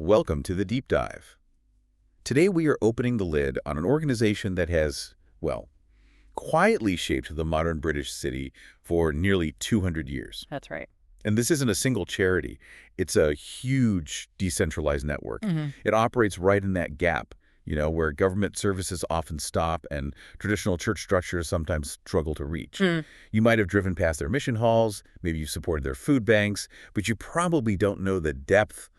Welcome to the Deep Dive. Today we are opening the lid on an organization that has, well, quietly shaped the modern British city for nearly 200 years. That's right. And this isn't a single charity. It's a huge decentralized network. It operates right in that gap, where government services often stop and traditional church structures sometimes struggle to reach. You might have driven past their mission halls, maybe you supported their food banks, but you probably don't know the depth,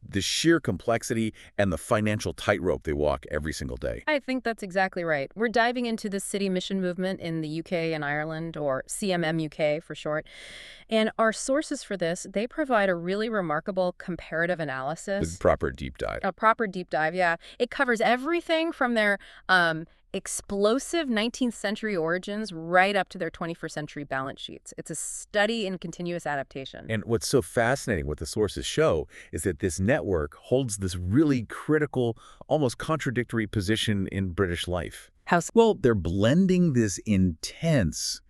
the sheer complexity, and the financial tightrope they walk every single day. I think that's exactly right. We're diving into the city mission movement in the UK and Ireland, or CMM-UK for short. And our sources for this, they provide a really remarkable comparative The analysis. proper deep dive. A proper deep dive, yeah. It covers everything from their explosive 19th century origins right up to their 21st century balance sheets. It's a study in continuous adaptation. And what's so fascinating, what the sources show, is that this network holds this really critical, almost contradictory position in British life. Well, they're blending this intense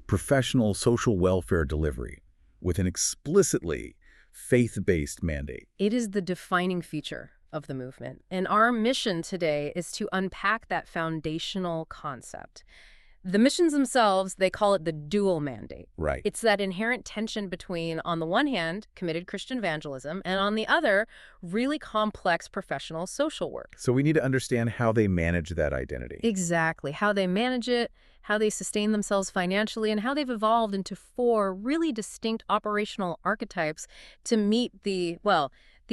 professional social welfare delivery with an explicitly faith-based mandate. It is the defining feature of the movement. And our mission today is to unpack that foundational concept. The missions themselves, they call it the dual mandate. Right. It's that inherent tension between, on the one hand, committed Christian evangelism, and on the other, really complex professional social work. So we need to understand how they manage that identity. Exactly. How they manage it, how they sustain themselves financially, and how they've evolved into four really distinct operational archetypes to meet the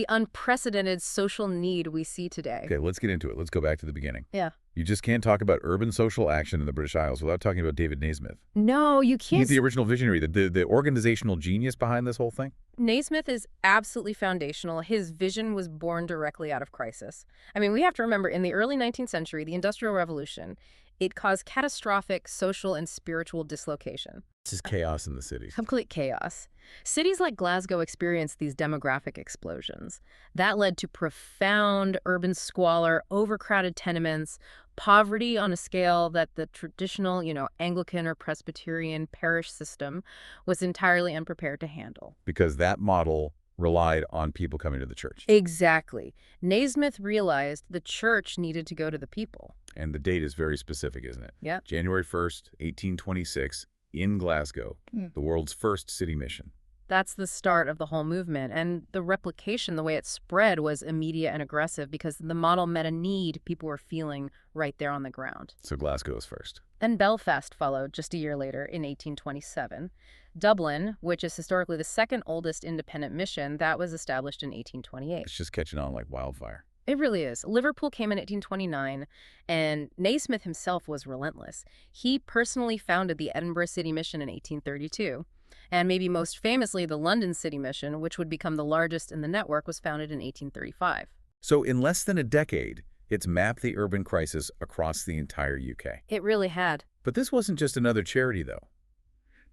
unprecedented social need we see today. Okay, let's get into it. Let's go back to the beginning. Yeah. You just can't talk about urban social action in the British Isles without talking about David Nasmith. No, you can't. He's the original visionary, the organizational genius behind this whole thing. Nasmith is absolutely foundational. His vision was born directly out of crisis. I mean, we have to remember, in the early 19th century, the Industrial Revolution, it caused catastrophic social and spiritual dislocation. This is chaos in the cities. Complete chaos. Cities like Glasgow experienced these demographic explosions. That led to profound urban squalor, overcrowded tenements, poverty on a scale that the traditional, Anglican or Presbyterian parish system was entirely unprepared to handle. Because that model relied on people coming to the church. Exactly. Nasmith realized the church needed to go to the people. And the date is very specific, isn't it? Yeah. January 1st, 1826, in Glasgow, the world's first city mission. That's the start of the whole movement. And the replication, the way it spread, was immediate and aggressive because the model met a need people were feeling right there on the ground. So Glasgow is first. Then Belfast followed just a year later in 1827. Dublin, which is historically the second oldest independent mission, that was established in 1828. It's just catching on like wildfire. It really is. Liverpool came in 1829, and Nasmith himself was relentless. He personally founded the Edinburgh City Mission in 1832. And maybe most famously, the London City Mission, which would become the largest in the network, was founded in 1835. So in less than a decade, it's mapped the urban crisis across the entire UK. It really had. But this wasn't just another charity, though.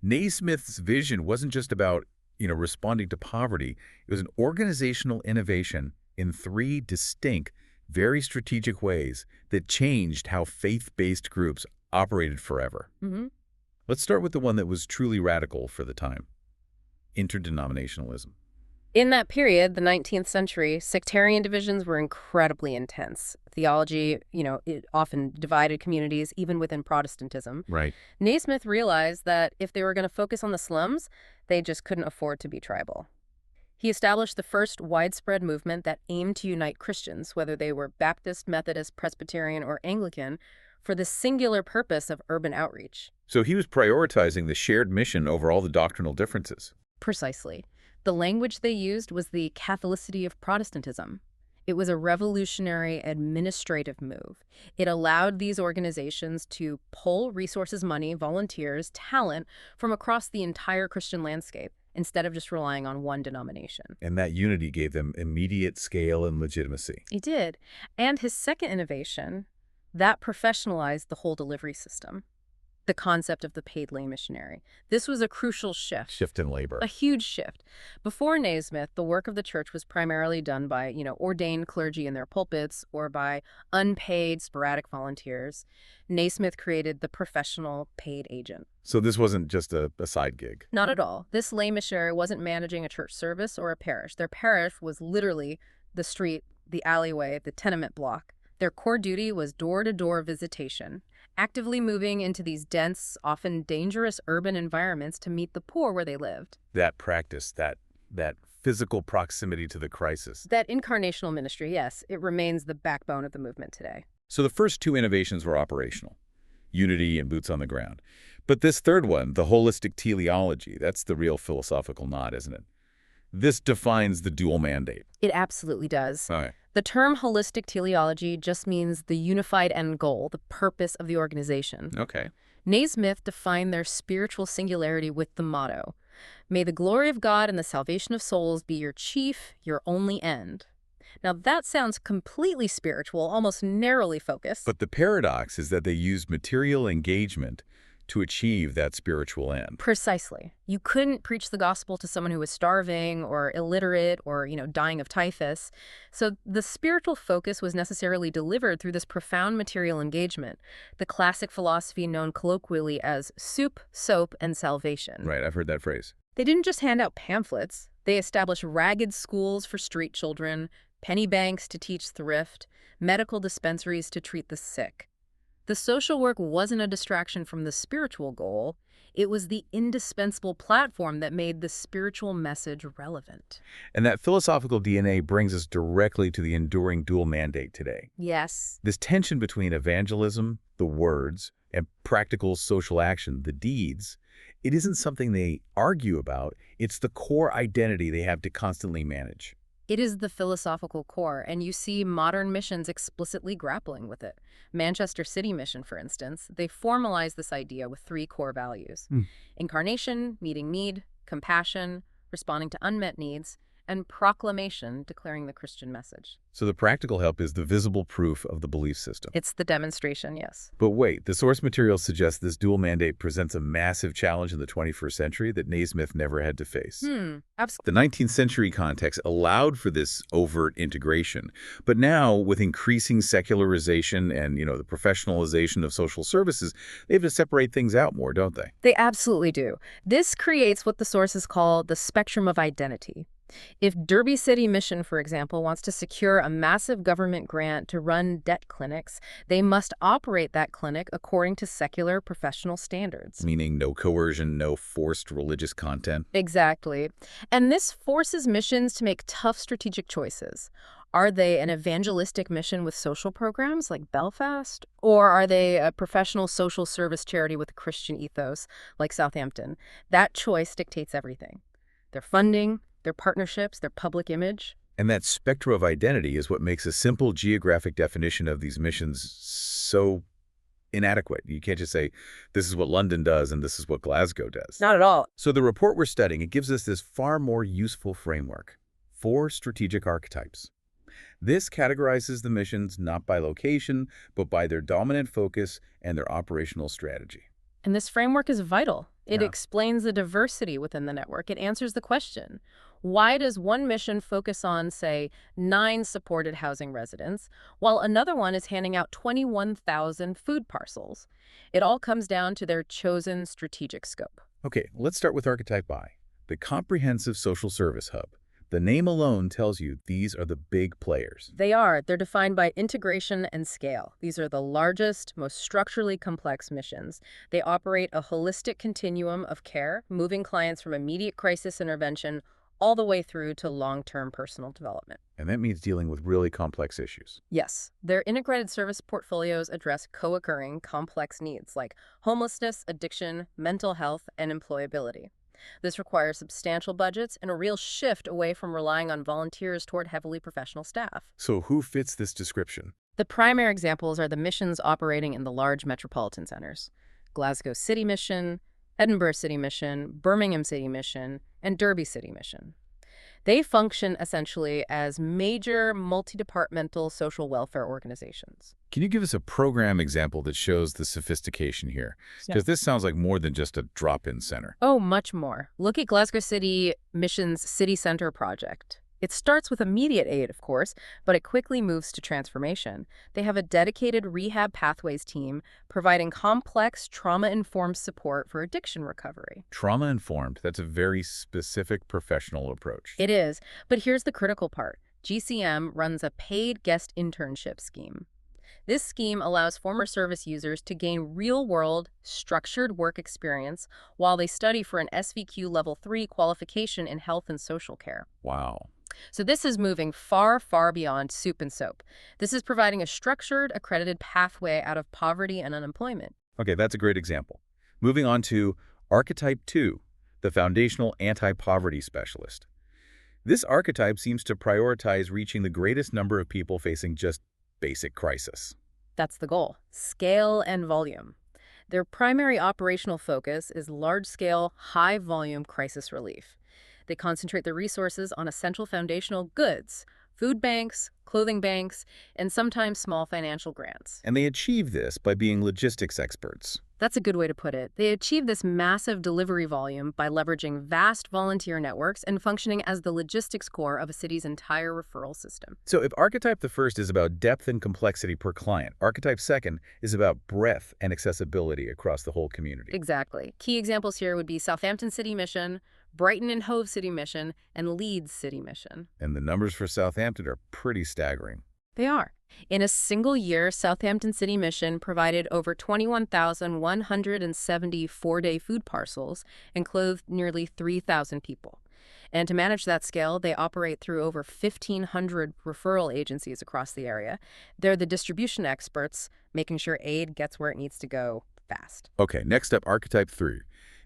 Nasmith's vision wasn't just about, responding to poverty. It was an organizational innovation in three distinct, very strategic ways that changed how faith-based groups operated forever. Let's start with the one that was truly radical for the time: interdenominationalism. In that period, the 19th century, sectarian divisions were incredibly intense. Theology, it often divided communities, even within Protestantism. Right. Nasmith realized that if they were going to focus on the slums, they just couldn't afford to be tribal. He established the first widespread movement that aimed to unite Christians, whether they were Baptist, Methodist, Presbyterian, or Anglican, for the singular purpose of urban outreach. So he was prioritizing the shared mission over all the doctrinal differences. Precisely. The language they used was the Catholicity of Protestantism. It was a revolutionary administrative move. It allowed these organizations to pull resources, money, volunteers, talent from across the entire Christian landscape, instead of just relying on one denomination. And that unity gave them immediate scale and legitimacy. It did. And his second innovation, that professionalized the whole delivery system. the concept of the paid lay missionary. This was a crucial shift. Shift in labor. A huge shift. Before Nasmith, the work of the church was primarily done by, ordained clergy in their pulpits or by unpaid, sporadic volunteers. Nasmith created the professional paid agent. So this wasn't just a side gig. Not at all. This lay missionary wasn't managing a church service or a parish. Their parish was literally the street, the alleyway, the tenement block. Their core duty was door-to-door visitation, actively moving into these dense, often dangerous urban environments to meet the poor where they lived. That practice, that physical proximity to the crisis. That incarnational ministry, yes, it remains the backbone of the movement today. So the first two innovations were operational, unity and boots on the ground. But this third one, the holistic teleology, that's the real philosophical nod, isn't it? This defines the dual mandate. It absolutely does. All right. The term holistic teleology just means the unified end goal, the purpose of the organization. Okay. Nasmith defined their spiritual singularity with the motto, "May the glory of God and the salvation of souls be your chief, your only end." Now that sounds completely spiritual, almost narrowly focused. But the paradox is that they used material engagement to achieve that spiritual end. Precisely. You couldn't preach the gospel to someone who was starving or illiterate or, dying of typhus. So the spiritual focus was necessarily delivered through this profound material engagement, the classic philosophy known colloquially as soup, soap, and salvation. Right, I've heard that phrase. They didn't just hand out pamphlets. They established ragged schools for street children, penny banks to teach thrift, medical dispensaries to treat the sick. The social work wasn't a distraction from the spiritual goal. It was the indispensable platform that made the spiritual message relevant. And that philosophical DNA brings us directly to the enduring dual mandate today. Yes. This tension between evangelism, the words, and practical social action, the deeds, it isn't something they argue about. It's the core identity they have to constantly manage. It is the philosophical core, and you see modern missions explicitly grappling with it. Manchester City Mission, for instance, they formalize this idea with 3 core values. Incarnation, meeting need; compassion, responding to unmet needs; and proclamation, declaring the Christian message. So the practical help is the visible proof of the belief system. It's the demonstration, yes. But wait, the source material suggests this dual mandate presents a massive challenge in the 21st century that Nasmith never had to face. Absolutely. The 19th century context allowed for this overt integration, but now with increasing secularization and, the professionalization of social services, they have to separate things out more, don't they? They absolutely do. This creates what the sources call the spectrum of identity. If Derby City Mission, for example, wants to secure a massive government grant to run debt clinics, they must operate that clinic according to secular professional standards. Meaning no coercion, no forced religious content. Exactly. And this forces missions to make tough strategic choices. Are they an evangelistic mission with social programs like Belfast? Or are they a professional social service charity with a Christian ethos like Southampton? That choice dictates everything. Their funding, their partnerships, their public image. And that spectrum of identity is what makes a simple geographic definition of these missions so inadequate. You can't just say, this is what London does and this is what Glasgow does. Not at all. So the report we're studying, it gives us this far more useful framework. 4 strategic archetypes. This categorizes the missions not by location, but by their dominant focus and their operational strategy. And this framework is vital. It explains the diversity within the network. It answers the question, why does one mission focus on, say, 9 supported housing residents, while another one is handing out 21,000 food parcels? It all comes down to their chosen strategic scope. Okay, let's start with Archetype I, the Comprehensive Social Service Hub. The name alone tells you these are the big players. They are. They're defined by integration and scale. These are the largest, most structurally complex missions. They operate a holistic continuum of care, moving clients from immediate crisis intervention all the way through to long-term personal development. And that means dealing with really complex issues. Yes. Their integrated service portfolios address co-occurring complex needs like homelessness, addiction, mental health, and employability. This requires substantial budgets and a real shift away from relying on volunteers toward heavily professional staff. So who fits this description? The primary examples are the missions operating in the large metropolitan centers: Glasgow City Mission, Edinburgh City Mission, Birmingham City Mission, and Derby City Mission. They function essentially as major multi-departmental social welfare organizations. Can you give us a program example that shows the sophistication here? Yeah. Because this sounds like more than just a drop-in center. Oh, much more. Look at Glasgow City Mission's City Centre project. It starts with immediate aid, of course, but it quickly moves to transformation. They have a dedicated rehab pathways team providing complex, trauma-informed support for addiction recovery. Trauma-informed, that's a very specific professional approach. It is, but here's the critical part. GCM runs a paid guest internship scheme. This scheme allows former service users to gain real-world, structured work experience while they study for an SVQ Level 3 qualification in health and social care. Wow. So this is moving far, far beyond soup and soap. This is providing a structured, accredited pathway out of poverty and unemployment. Okay, that's a great example. Moving on to Archetype 2, the foundational anti-poverty specialist. This archetype seems to prioritize reaching the greatest number of people facing just basic crisis. That's the goal: scale and volume. Their primary operational focus is large-scale, high-volume crisis relief. They concentrate their resources on essential foundational goods, food banks, clothing banks, and sometimes small financial grants. And they achieve this by being logistics experts. That's a good way to put it. They achieve this massive delivery volume by leveraging vast volunteer networks and functioning as the logistics core of a city's entire referral system. So if archetype the first is about depth and complexity per client, archetype second is about breadth and accessibility across the whole community. Exactly. Key examples here would be Southampton City Mission, Brighton and Hove City Mission, and Leeds City Mission. And the numbers for Southampton are pretty staggering. They are. In a single year, Southampton City Mission provided over 21,170 four-day food parcels and clothed nearly 3,000 people. And to manage that scale, they operate through over 1,500 referral agencies across the area. They're the distribution experts, making sure aid gets where it needs to go fast. Okay, next up, archetype 3,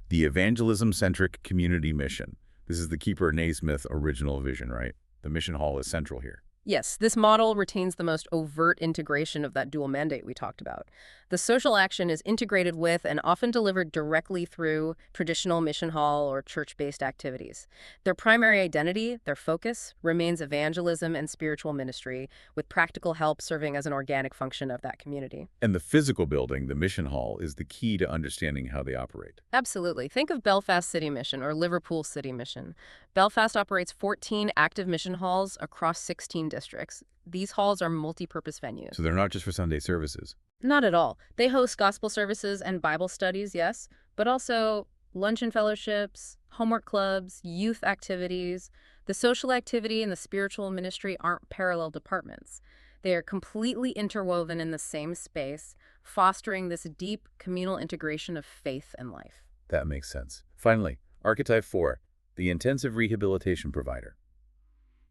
the Evangelism-Centric community mission. This is the Keeper Nasmith original vision, right? The mission hall is central here. Yes, this model retains the most overt integration of that dual mandate we talked about. The social action is integrated with and often delivered directly through traditional mission hall or church-based activities. Their primary identity, their focus, remains evangelism and spiritual ministry, with practical help serving as an organic function of that community. And the physical building, the mission hall, is the key to understanding how they operate. Absolutely. Think of Belfast City Mission or Liverpool City Mission. Belfast operates 14 active mission halls across 16 districts. These halls are multi-purpose venues. So they're not just for Sunday services. Not at all. They host gospel services and Bible studies, yes, but also luncheon fellowships, homework clubs, youth activities. The social activity and the spiritual ministry aren't parallel departments. They are completely interwoven in the same space, fostering this deep communal integration of faith and life. That makes sense. Finally, archetype 4, the intensive rehabilitation provider.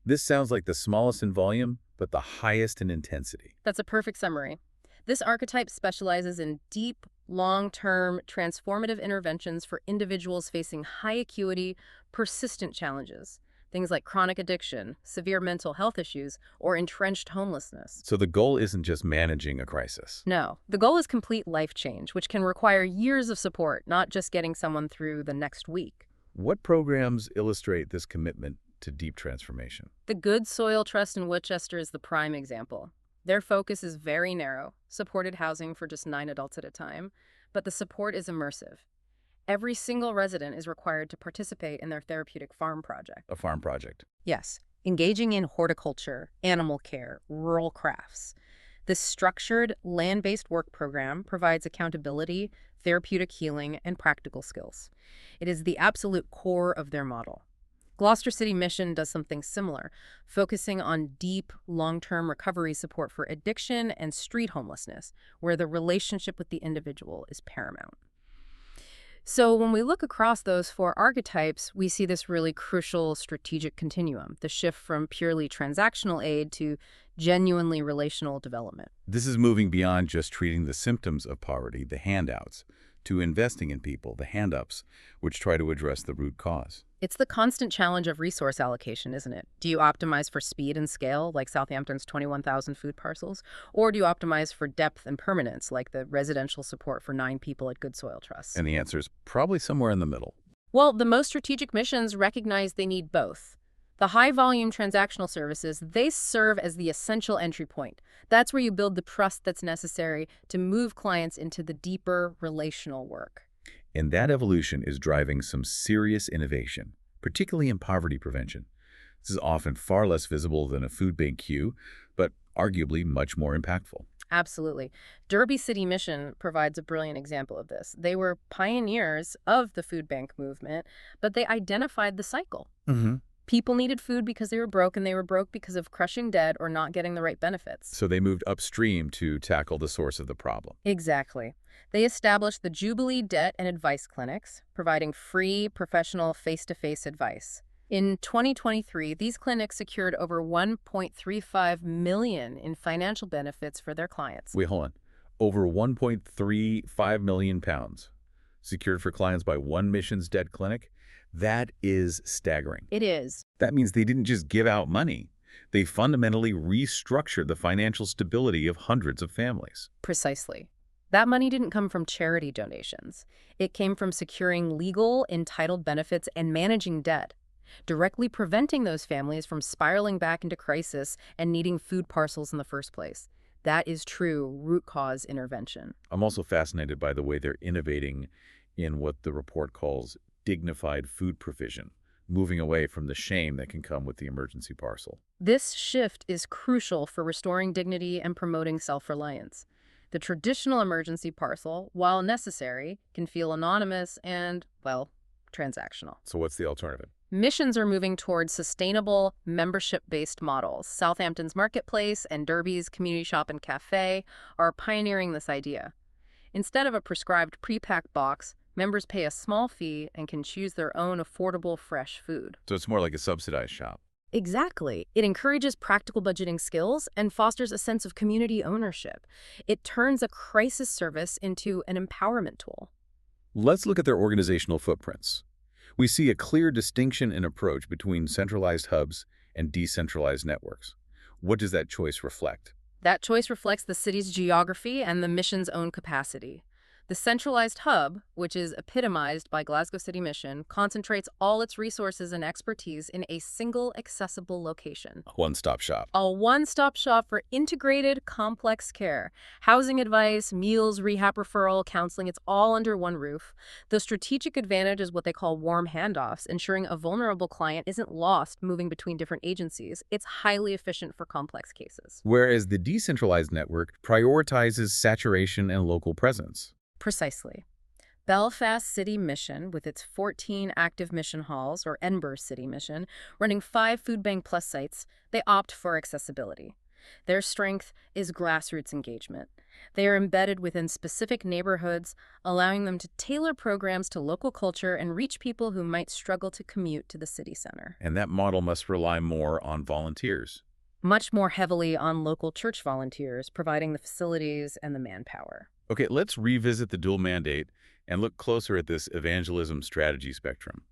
This sounds like the smallest in volume, but the highest in intensity. That's a perfect summary. This archetype specializes in deep, long-term, transformative interventions for individuals facing high acuity, persistent challenges. Things like chronic addiction, severe mental health issues, or entrenched homelessness. So the goal isn't just managing a crisis. No, the goal is complete life change, which can require years of support, not just getting someone through the next week. What programs illustrate this commitment to deep transformation? The Good Soil Trust in Woodchester is the prime example. Their focus is very narrow, supported housing for just 9 adults at a time, but the support is immersive. Every single resident is required to participate in their therapeutic farm project. A farm project. Yes, engaging in horticulture, animal care, rural crafts. This structured, land-based work program provides accountability, therapeutic healing, and practical skills. It is the absolute core of their model. Gloucester City Mission does something similar, focusing on deep, long-term recovery support for addiction and street homelessness, where the relationship with the individual is paramount. So when we look across those 4 archetypes, we see this really crucial strategic continuum, the shift from purely transactional aid to genuinely relational development. This is moving beyond just treating the symptoms of poverty, the handouts, to investing in people, the hand-ups, which try to address the root cause. It's the constant challenge of resource allocation, isn't it? Do you optimize for speed and scale, like Southampton's 21,000 food parcels? Or do you optimize for depth and permanence, like the residential support for 9 people at Good Soil Trust? And the answer is probably somewhere in the middle. Well, the most strategic missions recognize they need both. The high-volume transactional services, they serve as the essential entry point. That's where you build the trust that's necessary to move clients into the deeper relational work. And that evolution is driving some serious innovation, particularly in poverty prevention. This is often far less visible than a food bank queue, but arguably much more impactful. Absolutely. Derby City Mission provides a brilliant example of this. They were pioneers of the food bank movement, but they identified the cycle. People needed food because they were broke, and they were broke because of crushing debt or not getting the right benefits. So they moved upstream to tackle the source of the problem. Exactly. They established the Jubilee Debt and Advice Clinics, providing free, professional, face-to-face advice. In 2023, these clinics secured over $1.35 million in financial benefits for their clients. Wait, hold on. Over £1.35 million secured for clients by one missions debt clinic? That is staggering. It is. That means they didn't just give out money. They fundamentally restructured the financial stability of hundreds of families. Precisely. That money didn't come from charity donations. It came from securing legal, entitled benefits and managing debt, directly preventing those families from spiraling back into crisis and needing food parcels in the first place. That is true root cause intervention. I'm also fascinated by the way they're innovating in what the report calls dignified food provision, moving away from the shame that can come with the emergency parcel. This shift is crucial for restoring dignity and promoting self-reliance. The traditional emergency parcel, while necessary, can feel anonymous and, well, transactional. So what's the alternative? Missions are moving towards sustainable, membership-based models. Southampton's Marketplace and Derby's Community Shop and Cafe are pioneering this idea. Instead of a prescribed pre-packed box, members pay a small fee and can choose their own affordable, fresh food. So it's more like a subsidized shop. Exactly. It encourages practical budgeting skills and fosters a sense of community ownership. It turns a crisis service into an empowerment tool. Let's look at their organizational footprints. We see a clear distinction in approach between centralized hubs and decentralized networks. What does that choice reflect? That choice reflects the city's geography and the mission's own capacity. The centralized hub, which is epitomized by Glasgow City Mission, concentrates all its resources and expertise in a single accessible location. A one-stop shop. A one-stop shop for integrated, complex care. Housing advice, meals, rehab referral, counseling, it's all under one roof. The strategic advantage is what they call warm handoffs, ensuring a vulnerable client isn't lost moving between different agencies. It's highly efficient for complex cases. Whereas the decentralized network prioritizes saturation and local presence. Precisely. Belfast City Mission, with its 14 active mission halls, or Edinburgh City Mission, running 5 Food Bank Plus sites, they opt for accessibility. Their strength is grassroots engagement. They are embedded within specific neighborhoods, allowing them to tailor programs to local culture and reach people who might struggle to commute to the city center. And that model must rely more on volunteers. Much more heavily on local church volunteers, providing the facilities and the manpower. Okay, let's revisit the dual mandate and look closer at this evangelism strategy spectrum.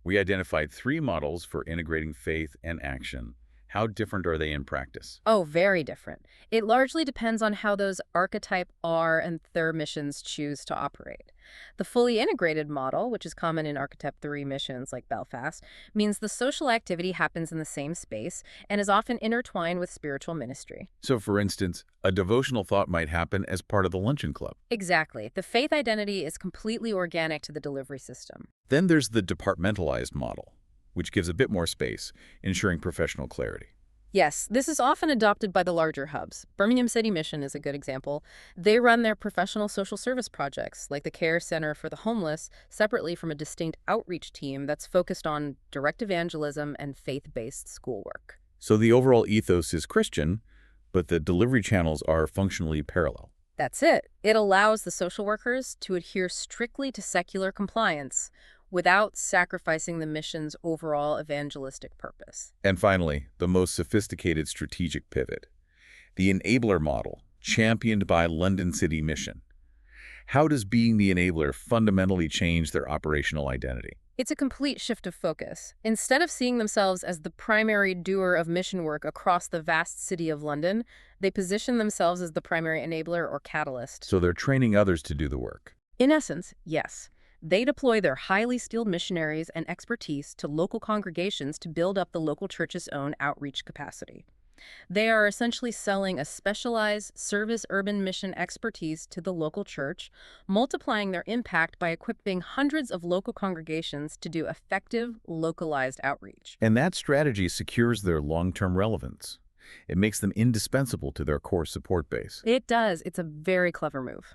We identified 3 models for integrating faith and action. How different are they in practice? Oh, very different. It largely depends on how those archetype R and THER missions choose to operate. The fully integrated model, which is common in archetype 3 missions like Belfast, means the social activity happens in the same space and is often intertwined with spiritual ministry. So, for instance, a devotional thought might happen as part of the luncheon club. Exactly. The faith identity is completely organic to the delivery system. Then there's the departmentalized model, which gives a bit more space, ensuring professional clarity. Yes, this is often adopted by the larger hubs. Birmingham City Mission is a good example. They run their professional social service projects, like the Care Center for the Homeless, separately from a distinct outreach team that's focused on direct evangelism and faith-based schoolwork. So the overall ethos is Christian, but the delivery channels are functionally parallel. That's it. It allows the social workers to adhere strictly to secular compliance without sacrificing the mission's overall evangelistic purpose. And finally, the most sophisticated strategic pivot, the enabler model, championed by London City Mission. How does being the enabler fundamentally change their operational identity? It's a complete shift of focus. Instead of seeing themselves as the primary doer of mission work across the vast city of London, they position themselves as the primary enabler or catalyst. So they're training others to do the work. In essence, yes. They deploy their highly skilled missionaries and expertise to local congregations to build up the local church's own outreach capacity. They are essentially selling a specialized service urban mission expertise to the local church, multiplying their impact by equipping hundreds of local congregations to do effective, localized outreach. And that strategy secures their long-term relevance. It makes them indispensable to their core support base. It does. It's a very clever move.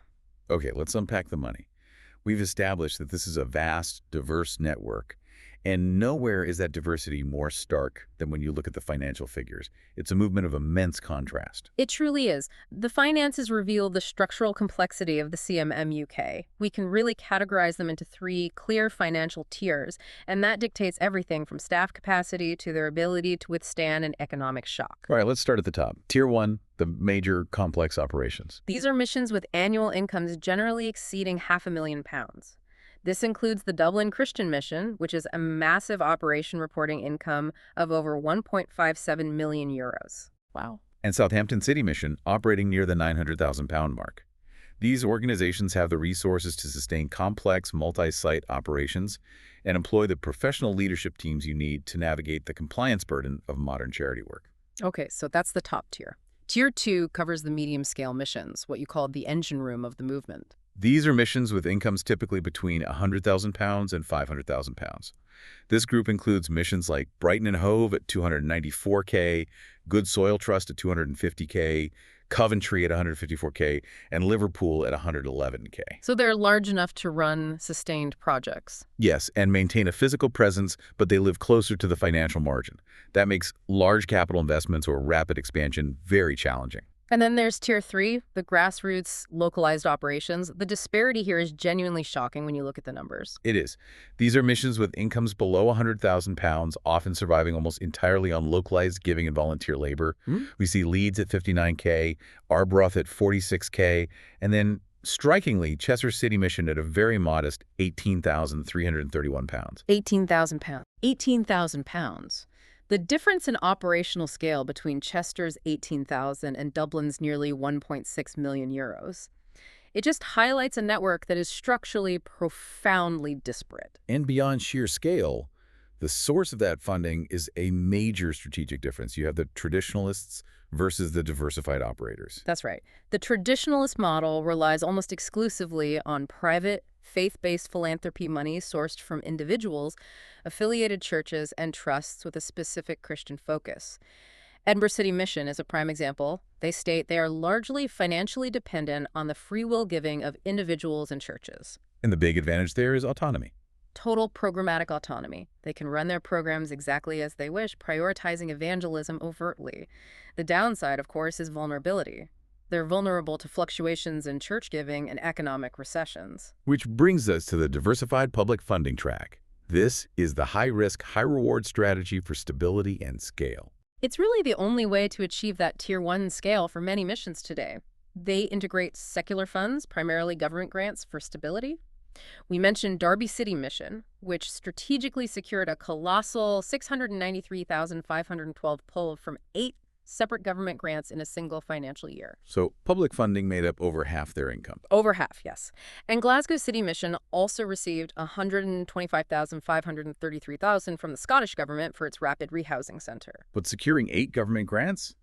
Okay, let's unpack the money. We've established that this is a vast, diverse network, and nowhere is that diversity more stark than when you look at the financial figures. It's a movement of immense contrast. It truly is. The finances reveal the structural complexity of the CMM-UK. We can really categorize them into three clear financial tiers, and that dictates everything from staff capacity to their ability to withstand an economic shock. All right, let's start at the top. Tier 1, the major complex operations. These are missions with annual incomes generally exceeding £500,000. This includes the Dublin Christian Mission, which is a massive operation reporting income of over 1.57 million euros. Wow. And Southampton City Mission, operating near the £900,000 mark. These organizations have the resources to sustain complex multi-site operations and employ the professional leadership teams you need to navigate the compliance burden of modern charity work. Okay, so that's the top tier. Tier 2 covers the medium-scale missions, what you call the engine room of the movement. These are missions with incomes typically between £100,000 and £500,000. This group includes missions like Brighton and Hove at $294K, Good Soil Trust at $250K, Coventry at $154K, and Liverpool at $111K. So they're large enough to run sustained projects. Yes, and maintain a physical presence, but they live closer to the financial margin. That makes large capital investments or rapid expansion very challenging. And then there's Tier 3, the grassroots, localized operations. The disparity here is genuinely shocking when you look at the numbers. It is. These are missions with incomes below £100,000, often surviving almost entirely on localized giving and volunteer labor. We see Leeds at £59K, Arbroath at £46K, and then, strikingly, Chester City Mission at a very modest £18,331. £18,000. £18,000. The difference in operational scale between Chester's 18,000 and Dublin's nearly 1.6 million euros. It just highlights a network that is structurally profoundly disparate. And beyond sheer scale, the source of that funding is a major strategic difference. You have the traditionalists versus the diversified operators. That's right. The traditionalist model relies almost exclusively on private, faith-based philanthropy money sourced from individuals, affiliated churches, and trusts with a specific Christian focus. Edinburgh City Mission is a prime example. They state they are largely financially dependent on the free will giving of individuals and churches. And the big advantage there is autonomy. Total programmatic autonomy. They can run their programs exactly as they wish, prioritizing evangelism overtly. The downside, of course, is vulnerability. They're vulnerable to fluctuations in church giving and economic recessions. Which brings us to the diversified public funding track. This is the high-risk, high-reward strategy for stability and scale. It's really the only way to achieve that Tier 1 scale for many missions today. They integrate secular funds, primarily government grants, for stability. We mentioned Derby City Mission, which strategically secured a colossal $693,512 pull from 8 separate government grants in a single financial year. So public funding made up over half their income. Over half, yes. And Glasgow City Mission also received $125,533 from the Scottish government for its rapid rehousing centre. But securing 8 government grants?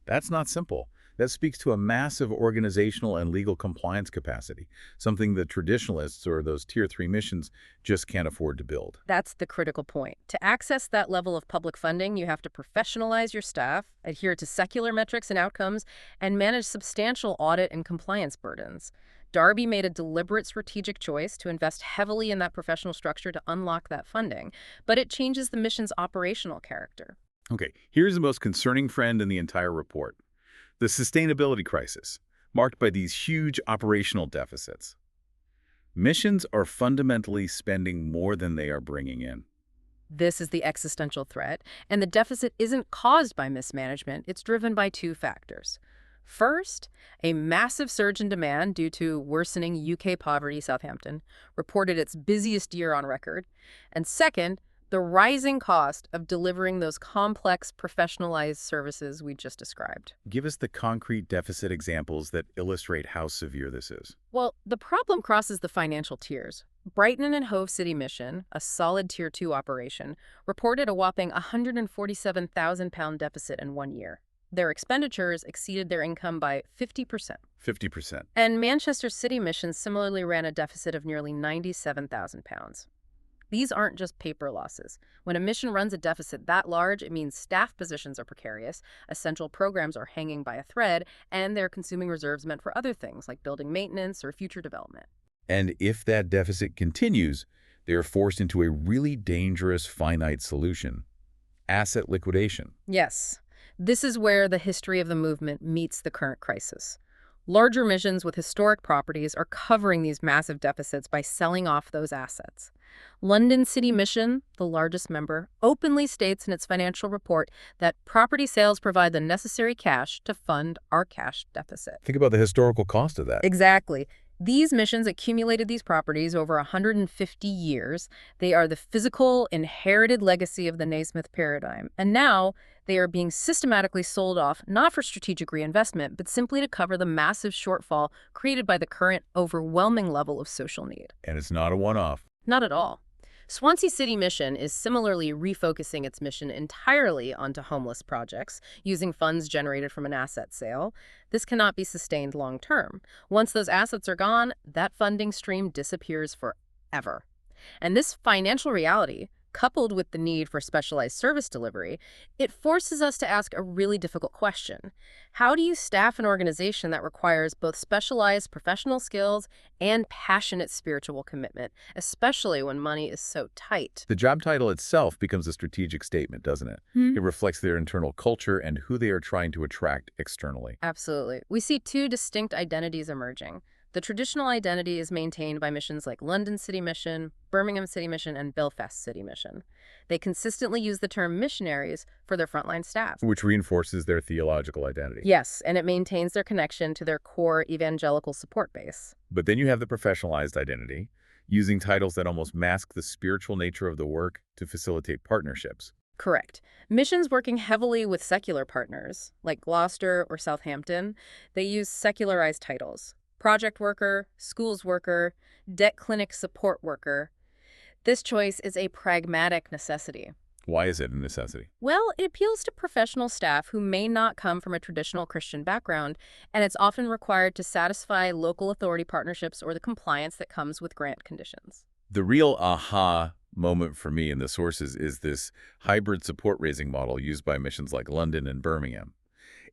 That's not simple. That speaks to a massive organizational and legal compliance capacity, something the traditionalists or those Tier 3 missions just can't afford to build. That's the critical point. To access that level of public funding, you have to professionalize your staff, adhere to secular metrics and outcomes, and manage substantial audit and compliance burdens. Derby made a deliberate strategic choice to invest heavily in that professional structure to unlock that funding, but it changes the mission's operational character. Okay, here's the most concerning trend in the entire report. The sustainability crisis, marked by these huge operational deficits. Missions are fundamentally spending more than they are bringing in. This is the existential threat, and the deficit isn't caused by mismanagement. It's driven by 2 factors. First, a massive surge in demand due to worsening UK poverty. Southampton reported its busiest year on record. And second, the rising cost of delivering those complex, professionalized services we just described. Give us the concrete deficit examples that illustrate how severe this is. Well, the problem crosses the financial tiers. Brighton and Hove City Mission, a solid Tier 2 operation, reported a whopping £147,000 deficit in 1 year. Their expenditures exceeded their income by 50%. 50%. And Manchester City Mission similarly ran a deficit of nearly £97,000. These aren't just paper losses. When a mission runs a deficit that large, it means staff positions are precarious, essential programs are hanging by a thread, and they're consuming reserves meant for other things like building maintenance or future development. And if that deficit continues, they are forced into a really dangerous finite solution: asset liquidation. Yes, this is where the history of the movement meets the current crisis. Larger missions with historic properties are covering these massive deficits by selling off those assets. London City Mission, the largest member, openly states in its financial report that property sales provide the necessary cash to fund our cash deficit. Think about the historical cost of that. Exactly. These missions accumulated these properties over 150 years. They are the physical, inherited legacy of the Nasmith paradigm. And now they are being systematically sold off, not for strategic reinvestment, but simply to cover the massive shortfall created by the current overwhelming level of social need. And it's not a one-off. Not at all. Swansea City Mission is similarly refocusing its mission entirely onto homeless projects, using funds generated from an asset sale. This cannot be sustained long term. Once those assets are gone, that funding stream disappears forever. And this financial reality, coupled with the need for specialized service delivery, it forces us to ask a really difficult question. How do you staff an organization that requires both specialized professional skills and passionate spiritual commitment, especially when money is so tight? The job title itself becomes a strategic statement, doesn't it? It reflects their internal culture and who they are trying to attract externally. Absolutely. We see two distinct identities emerging. The traditional identity is maintained by missions like London City Mission, Birmingham City Mission, and Belfast City Mission. They consistently use the term missionaries for their frontline staff. Which reinforces their theological identity. Yes, and it maintains their connection to their core evangelical support base. But then you have the professionalized identity, using titles that almost mask the spiritual nature of the work to facilitate partnerships. Correct. Missions working heavily with secular partners, like Gloucester or Southampton, they use secularized titles. Project worker, schools worker, debt clinic support worker. This choice is a pragmatic necessity. Why is it a necessity? Well, it appeals to professional staff who may not come from a traditional Christian background, and it's often required to satisfy local authority partnerships or the compliance that comes with grant conditions. The real aha moment for me in the sources is this hybrid support raising model used by missions like London and Birmingham.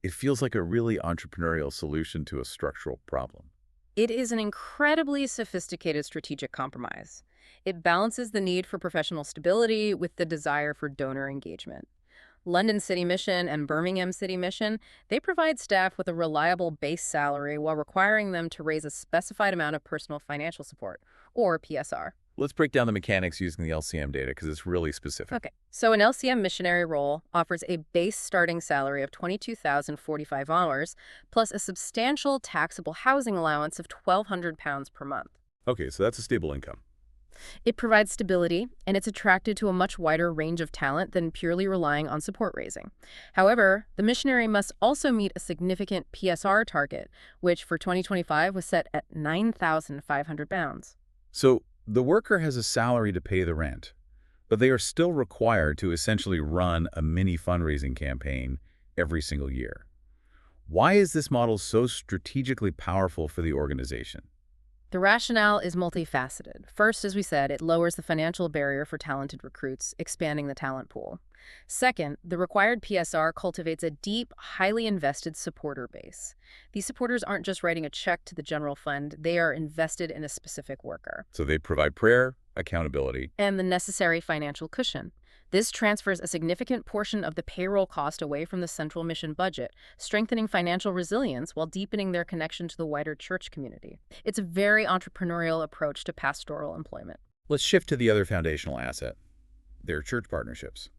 It feels like a really entrepreneurial solution to a structural problem. It is an incredibly sophisticated strategic compromise. It balances the need for professional stability with the desire for donor engagement. London City Mission and Birmingham City Mission, they provide staff with a reliable base salary while requiring them to raise a specified amount of personal financial support, or PSR. Let's break down the mechanics using the LCM data because it's really specific. Okay, so an LCM missionary role offers a base starting salary of $22,045 plus a substantial taxable housing allowance of £1,200 per month. Okay, so that's a stable income. It provides stability, and it's attracted to a much wider range of talent than purely relying on support raising. However, the missionary must also meet a significant PSR target, which for 2025 was set at £9,500. So the worker has a salary to pay the rent, but they are still required to essentially run a mini fundraising campaign every single year. Why is this model so strategically powerful for the organization? The rationale is multifaceted. First, as we said, it lowers the financial barrier for talented recruits, expanding the talent pool. Second, the required PSR cultivates a deep, highly invested supporter base. These supporters aren't just writing a check to the general fund, they are invested in a specific worker. So they provide prayer, accountability, and the necessary financial cushion. This transfers a significant portion of the payroll cost away from the central mission budget, strengthening financial resilience while deepening their connection to the wider church community. It's a very entrepreneurial approach to pastoral employment. Let's shift to the other foundational asset, their church partnerships.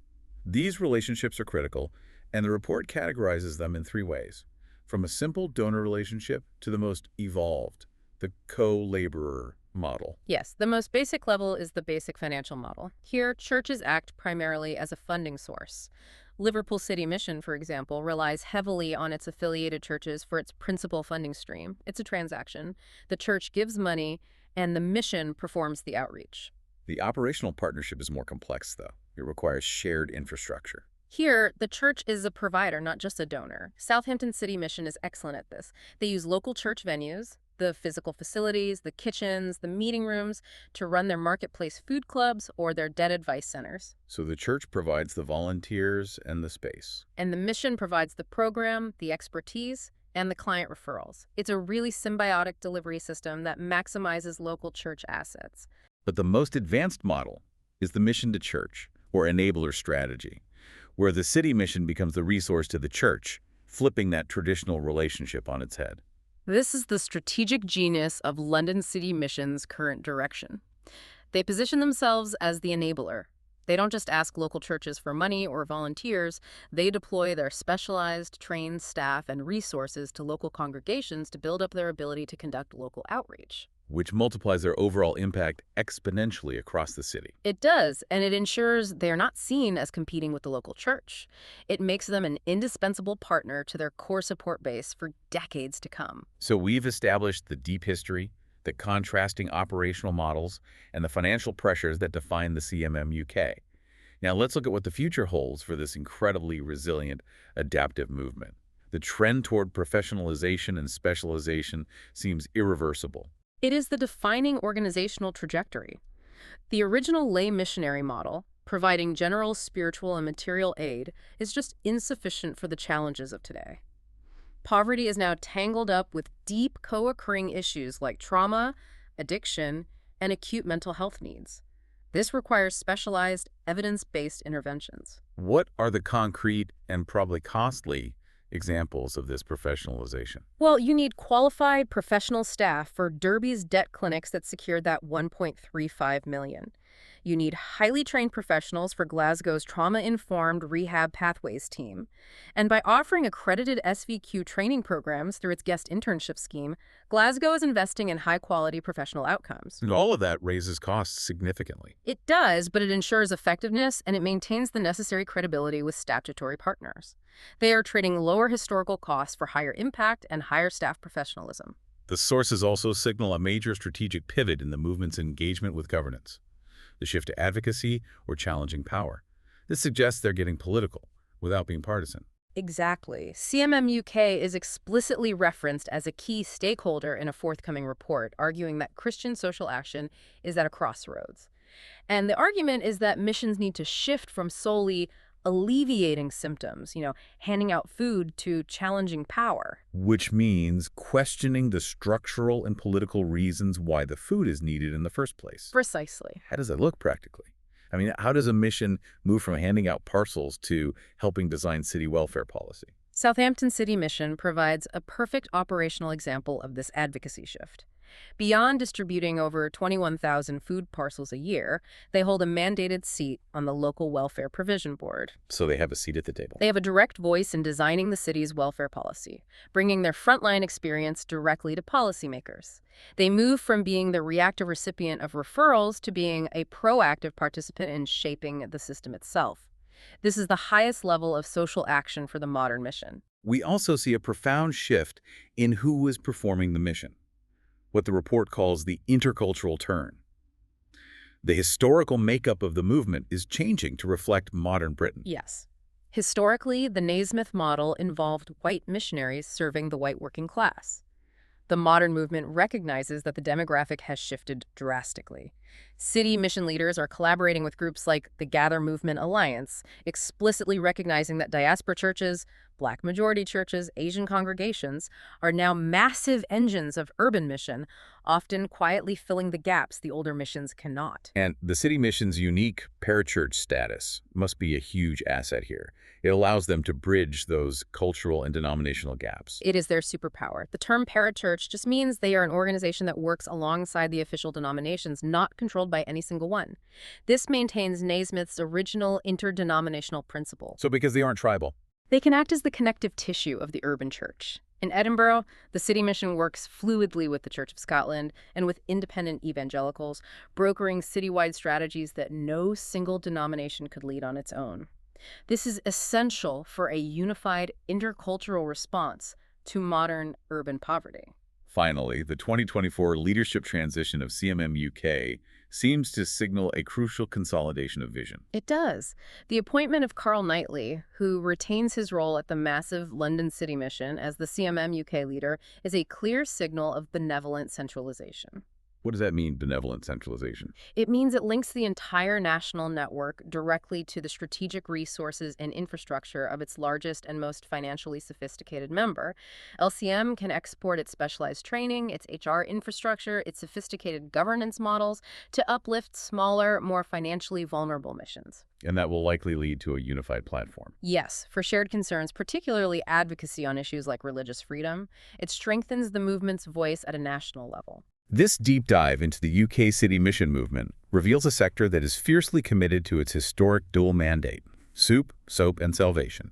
These relationships are critical, and the report categorizes them in three ways, from a simple donor relationship to the most evolved, the co-laborer model. Yes, the most basic level is the basic financial model. Here, churches act primarily as a funding source. Liverpool City Mission, for example, relies heavily on its affiliated churches for its principal funding stream. It's a transaction. The church gives money, and the mission performs the outreach. The operational partnership is more complex, though. It requires shared infrastructure. Here, the church is a provider, not just a donor. Southampton City Mission is excellent at this. They use local church venues, the physical facilities, the kitchens, the meeting rooms, to run their marketplace food clubs or their debt advice centers. So the church provides the volunteers and the space. And the mission provides the program, the expertise, and the client referrals. It's a really symbiotic delivery system that maximizes local church assets. But the most advanced model is the mission to church, or enabler strategy, where the city mission becomes the resource to the church, flipping that traditional relationship on its head. This is the strategic genius of London City Mission's current direction. They position themselves as the enabler. They don't just ask local churches for money or volunteers, they deploy their specialized, trained staff and resources to local congregations to build up their ability to conduct local outreach. Which multiplies their overall impact exponentially across the city. It does, and it ensures they're not seen as competing with the local church. It makes them an indispensable partner to their core support base for decades to come. So we've established the deep history, the contrasting operational models, and the financial pressures that define the CMM UK. Now let's look at what the future holds for this incredibly resilient, adaptive movement. The trend toward professionalization and specialization seems irreversible. It is the defining organizational trajectory. The original lay missionary model, providing general spiritual and material aid, is just insufficient for the challenges of today. Poverty is now tangled up with deep co-occurring issues like trauma, addiction, and acute mental health needs. This requires specialized, evidence-based interventions. What are the concrete and probably costly examples of this professionalization? Well, you need qualified professional staff for Derby's debt clinics that secured that $1.35 million. You need highly trained professionals for Glasgow's trauma-informed rehab pathways team. And by offering accredited SVQ training programs through its guest internship scheme, Glasgow is investing in high-quality professional outcomes. And all of that raises costs significantly. It does, but it ensures effectiveness and it maintains the necessary credibility with statutory partners. They are trading lower historical costs for higher impact and higher staff professionalism. The sources also signal a major strategic pivot in the movement's engagement with governance, the shift to advocacy or challenging power. This suggests they're getting political without being partisan. Exactly. CMM UK is explicitly referenced as a key stakeholder in a forthcoming report, arguing that Christian social action is at a crossroads. And the argument is that missions need to shift from solely alleviating symptoms, handing out food, to challenging power. Which means questioning the structural and political reasons why the food is needed in the first place. Precisely. How does that look practically? I mean, how does a mission move from handing out parcels to helping design city welfare policy? Southampton City Mission provides a perfect operational example of this advocacy shift. Beyond distributing over 21,000 food parcels a year, they hold a mandated seat on the local welfare provision board. So they have a seat at the table. They have a direct voice in designing the city's welfare policy, bringing their frontline experience directly to policymakers. They move from being the reactive recipient of referrals to being a proactive participant in shaping the system itself. This is the highest level of social action for the modern mission. We also see a profound shift in who is performing the mission, what the report calls the intercultural turn. The historical makeup of the movement is changing to reflect modern Britain. Yes. Historically, the Nasmith model involved white missionaries serving the white working class. The modern movement recognizes that the demographic has shifted drastically. City mission leaders are collaborating with groups like the Gather Movement Alliance, explicitly recognizing that diaspora churches, Black majority churches, Asian congregations are now massive engines of urban mission, often quietly filling the gaps the older missions cannot. And the city mission's unique parachurch status must be a huge asset here. It allows them to bridge those cultural and denominational gaps. It is their superpower. The term parachurch just means they are an organization that works alongside the official denominations, not controlled by any single one. This maintains Nasmith's original interdenominational principle. So because they aren't tribal, they can act as the connective tissue of the urban church. In Edinburgh, the city mission works fluidly with the Church of Scotland and with independent evangelicals, brokering citywide strategies that no single denomination could lead on its own. This is essential for a unified intercultural response to modern urban poverty. Finally, the 2024 leadership transition of CMM UK seems to signal a crucial consolidation of vision. It does. The appointment of Carl Knightley, who retains his role at the massive London City Mission as the CMM UK leader, is a clear signal of benevolent centralization. What does that mean, benevolent centralization? It means it links the entire national network directly to the strategic resources and infrastructure of its largest and most financially sophisticated member. LCM can export its specialized training, its HR infrastructure, its sophisticated governance models to uplift smaller, more financially vulnerable missions. And that will likely lead to a unified platform. Yes, for shared concerns, particularly advocacy on issues like religious freedom, it strengthens the movement's voice at a national level. This deep dive into the UK City Mission movement reveals a sector that is fiercely committed to its historic dual mandate, soup, soap, and salvation,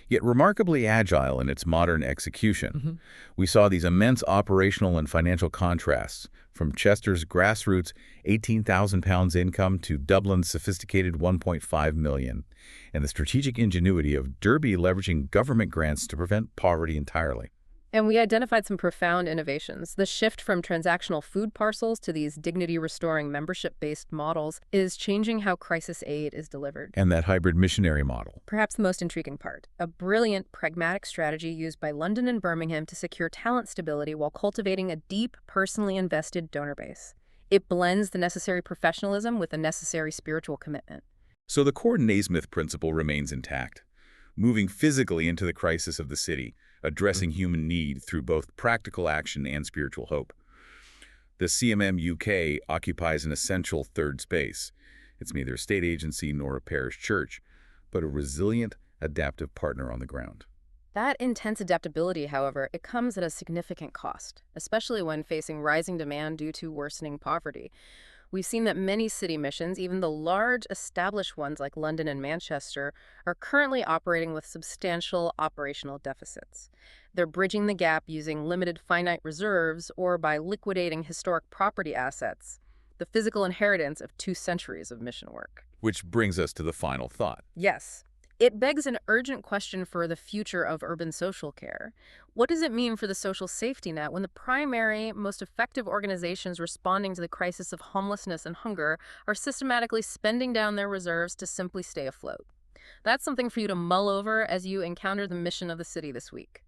yet remarkably agile in its modern execution. We saw these immense operational and financial contrasts, from Chester's grassroots £18,000 income to Dublin's sophisticated £1.5 million, and the strategic ingenuity of Derby leveraging government grants to prevent poverty entirely. And we identified some profound innovations. The shift from transactional food parcels to these dignity-restoring membership-based models is changing how crisis aid is delivered. And that hybrid missionary model. Perhaps the most intriguing part, a brilliant, pragmatic strategy used by London and Birmingham to secure talent stability while cultivating a deep, personally invested donor base. It blends the necessary professionalism with the necessary spiritual commitment. So the core Nasmith principle remains intact, moving physically into the crisis of the city, addressing human need through both practical action and spiritual hope. The CMM UK occupies an essential third space. It's neither a state agency nor a parish church, but a resilient, adaptive partner on the ground. That intense adaptability, however, it comes at a significant cost, especially when facing rising demand due to worsening poverty. We've seen that many city missions, even the large established ones like London and Manchester, are currently operating with substantial operational deficits. They're bridging the gap using limited finite reserves or by liquidating historic property assets, the physical inheritance of 2 centuries of mission work. Which brings us to the final thought. Yes. It begs an urgent question for the future of urban social care. What does it mean for the social safety net when the primary, most effective organizations responding to the crisis of homelessness and hunger are systematically spending down their reserves to simply stay afloat? That's something for you to mull over as you encounter the mission of the city this week.